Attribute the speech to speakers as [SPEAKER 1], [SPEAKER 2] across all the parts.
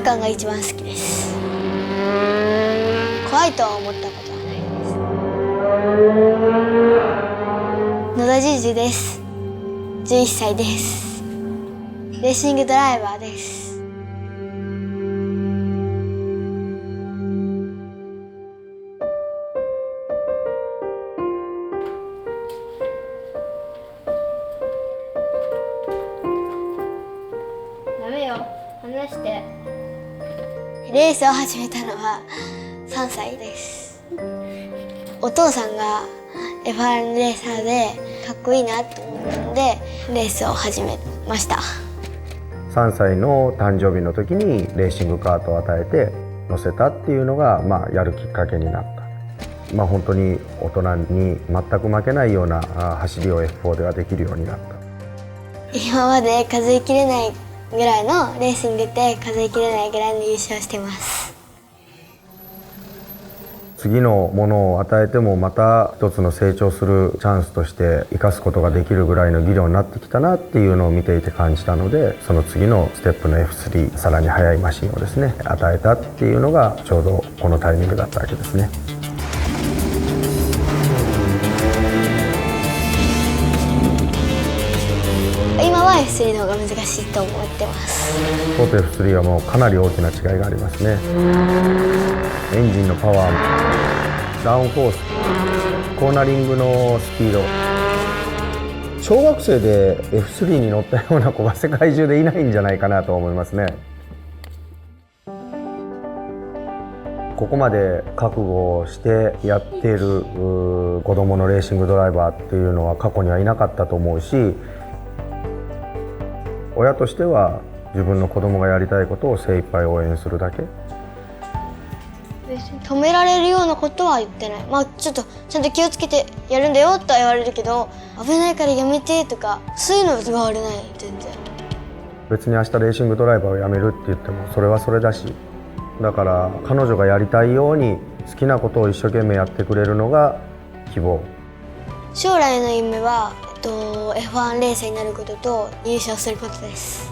[SPEAKER 1] 感が一番好きです。怖いとは思ったことはないです。野田じいじです。11歳です。レーシングドライバーです。ダメよ、話して。レースを始めたのは3歳です。お父さんが F1 レーサーでかっこいいなと思ったのでレースを始めました。
[SPEAKER 2] 3歳の誕生日の時にレーシングカートを与えて乗せたっていうのが、やるきっかけになった。本当に大人に全く負けないような走りを F4 ではできるようになった。
[SPEAKER 1] 今まで数えきれないぐらいのレースに出て数えきれないぐらいの優勝してます。
[SPEAKER 2] 次のものを与えてもまた一つの成長するチャンスとして生かすことができるぐらいの技量になってきたなっていうのを見ていて感じたので、その次のステップの F3 さらに速いマシンをですね与えたっていうのがちょうどこのタイミングだったわけですね。
[SPEAKER 1] 今は F3 の方が難しいと思ってます。
[SPEAKER 2] 4と F3 はもうかなり大きな違いがありますね。エンジンのパワー、ダウンフォース、コーナリングのスピード。小学生で F3 に乗ったような子が世界中でいないんじゃないかなと思いますね。ここまで覚悟をしてやっている子供のレーシングドライバーっていうのは過去にはいなかったと思うし、親としては自分の子供がやりたいことを精一杯応援するだけ。
[SPEAKER 1] 別に止められるようなことは言ってない。ちょっとちゃんと気をつけてやるんだよとは言われるけど、危ないからやめてとかそういうのは言われない。全然
[SPEAKER 2] 別に明日レーシングドライバーをやめるって言ってもそれはそれだし、だから彼女がやりたいように好きなことを一生懸命やってくれるのが希望。
[SPEAKER 1] 将来の夢は、F1 レーサーになることと優勝することです。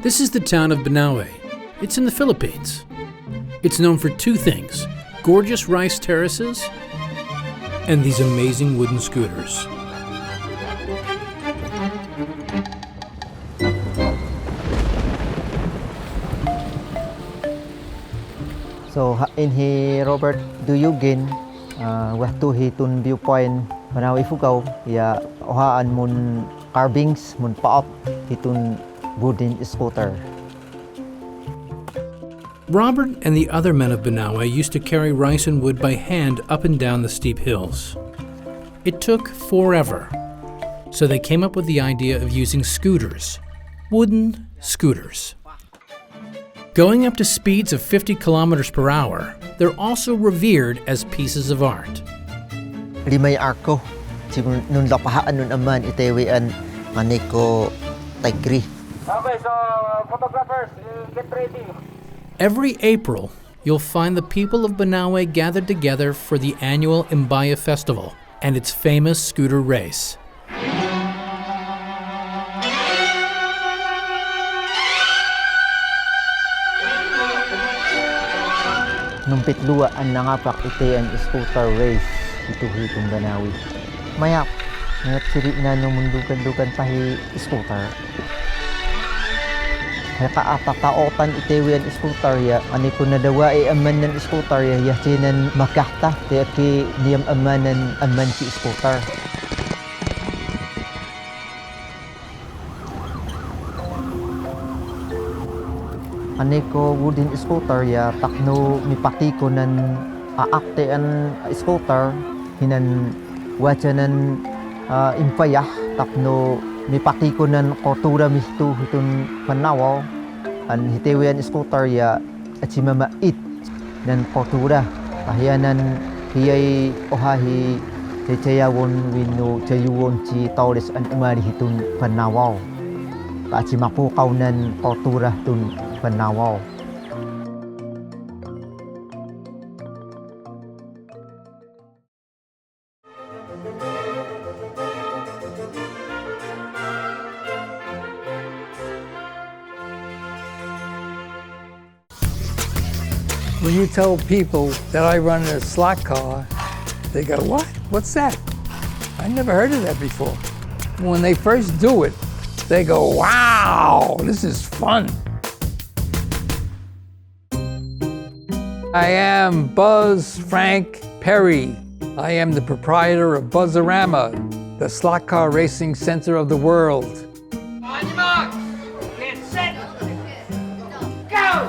[SPEAKER 3] This is the town of Banaue. It's in the Philippines. It's known for two things: gorgeous rice terraces and these amazing wooden scooters.
[SPEAKER 4] So in here, Robert, do you gain waktu hitun viewpoint Banaue Ifugao ya ohaan mun carvings mun paop hitun wooden scooter.
[SPEAKER 3] Robert and the other men of Banaue used to carry rice and wood by hand up and down the steep hills. It took forever, so they came up with the idea of using scooters, wooden scooters. Going up to speeds of 50 kilometers per hour, they're also revered as pieces of art.
[SPEAKER 4] Limay arko, nun lapahaan nun aman itewian maniko tagri.
[SPEAKER 2] Okay, so photographers, get ready.
[SPEAKER 3] Every April, you'll find the people of Banaue gathered together for the annual Mbaya Festival and its famous scooter race.
[SPEAKER 4] Nung pitlua ang nangapak ite ang scooter race ito hitong Banaue. Mayap, nga't siri na nung mundugan-dugan tahi scooter. Kaya kaatataotan itewi ang scooter ya, ani ko nadawa aman ng scooter ya, yasinan makahta, kaya ki niyam amanan aman si scooter. Ani ko wooden scooter ya, takno mipati ko nan aakte ang scooter, hinan wajanan impayah, takno mipati ko nan kortura mistu hitun Panawaw an hitewian scooter ya at si mamait nan kortura ahyanan hiyay ohahi chayawon wino chayuwon chi tawles an umari hitun Panawaw. kaacimapukaw ng kultura tun Banawaw.
[SPEAKER 5] When you tell people that I run a slot car, they go, "What? What's that? I never heard of that before." When they first do it, they go, "Wow, this is fun." I am Buzz Frank Perry. I am the proprietor of Buzzarama, the slot car racing center of the world.
[SPEAKER 6] On your mark, get set, go!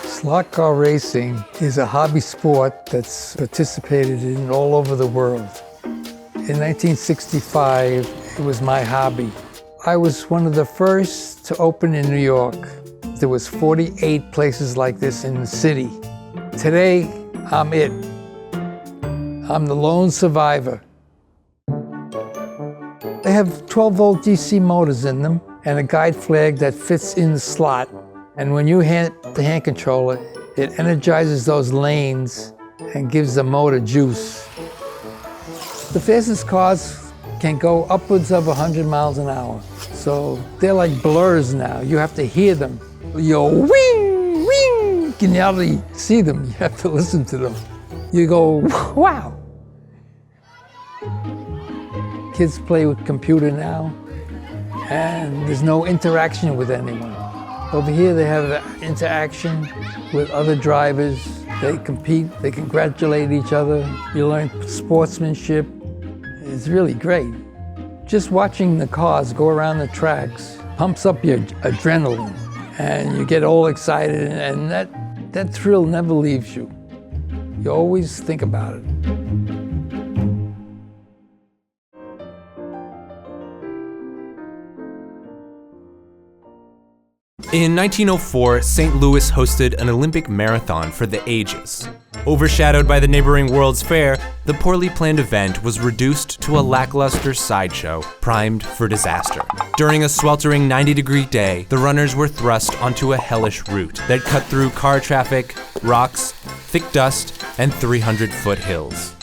[SPEAKER 5] Slot car racing is a hobby sport that's participated in all over the world. In 1965, it was my hobby. I was one of the first to open in New York. There was 48 places like this in the city. Today, I'm it. I'm the lone survivor. They have 12-volt DC motors in them and a guide flag that fits in the slot. And when you hit the hand controller, it energizes those lanes and gives the motor juice. The fastest cars can go upwards of 100 miles an hour. So they're like blurs now. You have to hear them. You wing, wing. You can hardly see them. You have to listen to them. You go, wow. Kids play with computer now, and there's no interaction with anyone. Over here, they have interaction with other drivers. They compete, they congratulate each other. You learn sportsmanship. It's really great. Just watching the cars go around the tracks pumps up your adrenaline, and you get all excited, and that thrill never leaves you. You always think about it.
[SPEAKER 7] In 1904, St. Louis hosted an Olympic marathon for the ages. Overshadowed by the neighboring World's Fair, the poorly planned event was reduced to a lackluster sideshow, primed for disaster. During a sweltering 90-degree day, the runners were thrust onto a hellish route that cut through car traffic, rocks, thick dust, and 300-foot hills.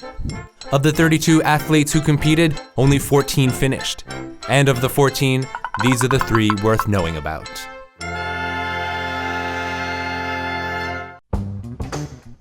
[SPEAKER 7] Of the 32 athletes who competed, only 14 finished. And of the 14, these are the 3 worth knowing about.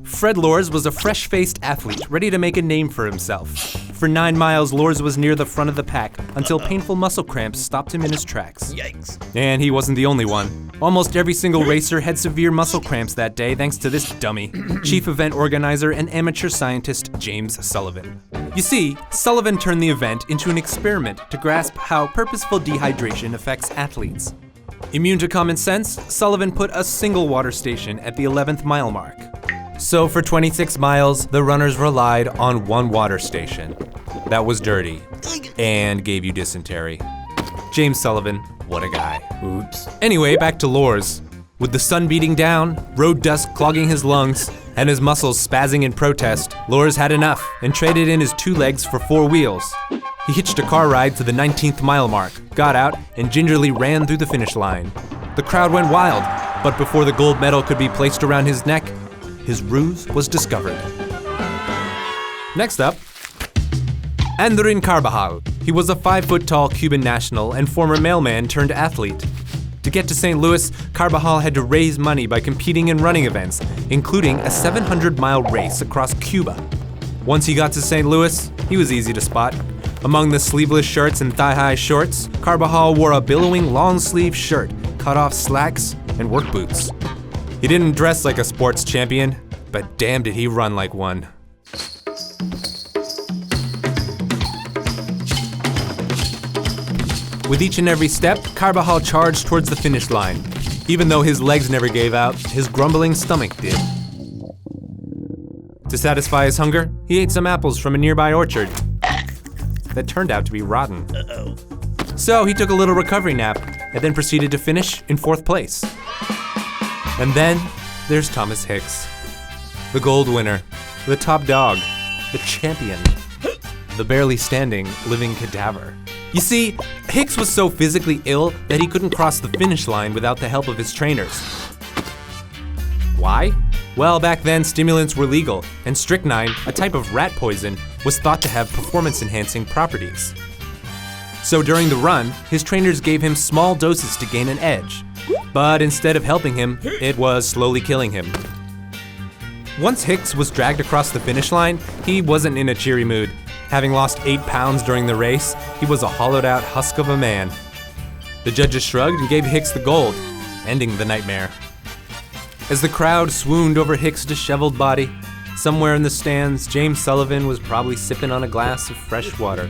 [SPEAKER 7] Fred Lors was a fresh-faced athlete ready to make a name for himself. For 9 miles, Lors was near the front of the pack until painful muscle cramps stopped him in his tracks. Yikes. And he wasn't the only one. Almost every single racer had severe muscle cramps that day thanks to this dummy, chief event organizer and amateur scientist James Sullivan. You see, Sullivan turned the event into an experiment to grasp how purposeful dehydration affects athletes. Immune to common sense, Sullivan put a single water station at the 11th mile mark. So for 26 miles, the runners relied on one water station that was dirty and gave you dysentery. James Sullivan, what a guy. Oops. Anyway, back to Lors. With the sun beating down, road dust clogging his lungs, and his muscles spazzing in protest, Lors had enough and traded in his 2 legs for 4 wheels. He hitched a car ride to the 19th mile mark, got out, and gingerly ran through the finish line. The crowd went wild, but before the gold medal could be placed around his neck, his ruse was discovered. Next up, Andrin Carbajal. He was a 5-foot-tall Cuban national and former mailman turned athlete. To get to St. Louis, Carbajal had to raise money by competing in running events, including a 700-mile race across Cuba. Once he got to St. Louis, he was easy to spot. Among the sleeveless shirts and thigh-high shorts, Carbajal wore a billowing long-sleeve shirt, cut-off slacks, and work boots. He didn't dress like a sports champion, but damn did he run like one. With each and every step, Carbajal charged towards the finish line. Even though his legs never gave out, his grumbling stomach did. To satisfy his hunger, he ate some apples from a nearby orchard that turned out to be rotten. So he took a little recovery nap and then proceeded to finish in 4th place. And then there's Thomas Hicks, the gold winner, the top dog, the champion, the barely standing living cadaver. You see, Hicks was so physically ill that he couldn't cross the finish line without the help of his trainers. Why? Well, back then stimulants were legal, and strychnine, a type of rat poison, was thought to have performance-enhancing properties. So during the run, his trainers gave him small doses to gain an edge. But instead of helping him, it was slowly killing him. Once Hicks was dragged across the finish line, he wasn't in a cheery mood. Having lost 8 pounds during the race, he was a hollowed-out husk of a man. The judges shrugged and gave Hicks the gold, ending the nightmare. As the crowd swooned over Hicks' disheveled body, somewhere in the stands, James Sullivan was probably sipping on a glass of fresh water,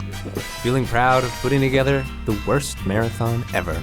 [SPEAKER 7] feeling proud of putting together the worst marathon ever.